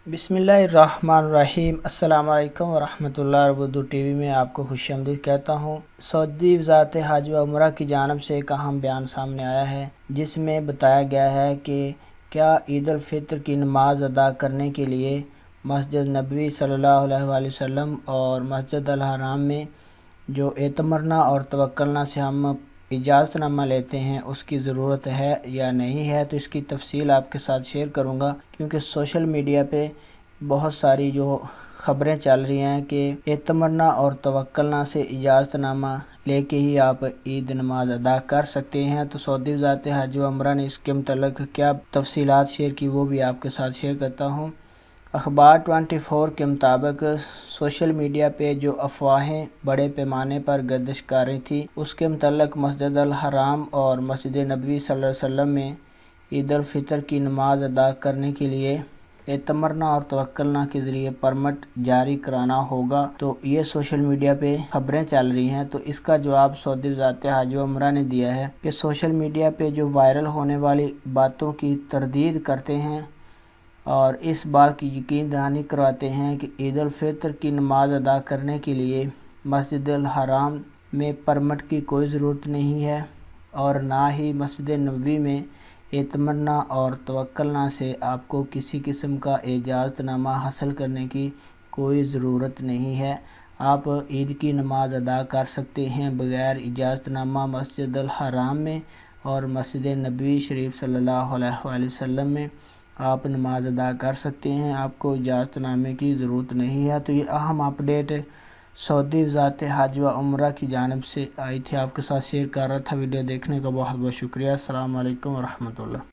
बिस्मिल्लाहिर्रहमानिर्रहीम। अस्सलाम वालेकुम वरहमतुल्लाहि उर्दू टीवी में आपको खुशामदीद कहता हूँ। सऊदी वज़ारत हज व उम्रह की जानब से एक अहम बयान सामने आया है, जिसमें बताया गया है कि क्या ईद उल फितर की नमाज अदा करने के लिए मस्जिद नबवी सल्लल्लाहु अलैहि वसल्लम और मस्जिद अल हराम में जो एतमरना और तवक्कलना से हम इजाज़तनामा लेते हैं उसकी ज़रूरत है या नहीं है। तो इसकी तफसील आपके साथ शेयर करूंगा, क्योंकि सोशल मीडिया पे बहुत सारी जो ख़बरें चल रही हैं कि एतमरना और तवक्कलना से इजाज़तनामा लेके ही आप ईद नमाज अदा कर सकते हैं। तो सऊदी वज़ारत हज व उम्रह ने इसके मुतल्लिक़ क्या तफसीलात शेयर की वो भी आपके साथ शेयर करता हूँ। अखबार 24 के मुताबिक सोशल मीडिया पे जो अफवाहें बड़े पैमाने पर गर्दिश कर रही थी, उसके मुतल्लिक़ मस्जिद अल हराम और मस्जिद नबवी सल्लल्लाहु अलैहि वसल्लम में ईद उल फितर की नमाज अदा करने के लिए एतमरना और तवक्कलना के ज़रिए परमिट जारी कराना होगा। तो ये सोशल मीडिया पे खबरें चल रही हैं। तो इसका जवाब सऊदी वज़ारत हज व उम्रह ने दिया है कि सोशल मीडिया पे जो वायरल होने वाली बातों की तरदीद करते हैं और इस बात की यकीन दहानी करवाते हैं कि ईद उल फितर की नमाज अदा करने के लिए मस्जिद अल हराम में परमिट की कोई ज़रूरत नहीं है और ना ही मस्जिद नबवी में एतमरना और तवक्कलना से आपको किसी किस्म का इजाज़तनामा हासिल करने की कोई ज़रूरत नहीं है। आप ईद की नमाज अदा कर सकते हैं बग़ैर इजाज़तनामा मस्जिद अल हराम में और मस्जिद नबवी शरीफ सल्लल्लाहु अलैहि वसल्लम में आप नमाज अदा कर सकते हैं। आपको इजाज़तनामे की ज़रूरत नहीं है। तो ये अहम अपडेट सऊदी वज़ारत हज व उम्रह की जानिब से आई थी, आपके साथ शेयर कर रहा था। वीडियो देखने का बहुत बहुत शुक्रिया। अस्सलाम वालेकुम व रहमतुल्लाह।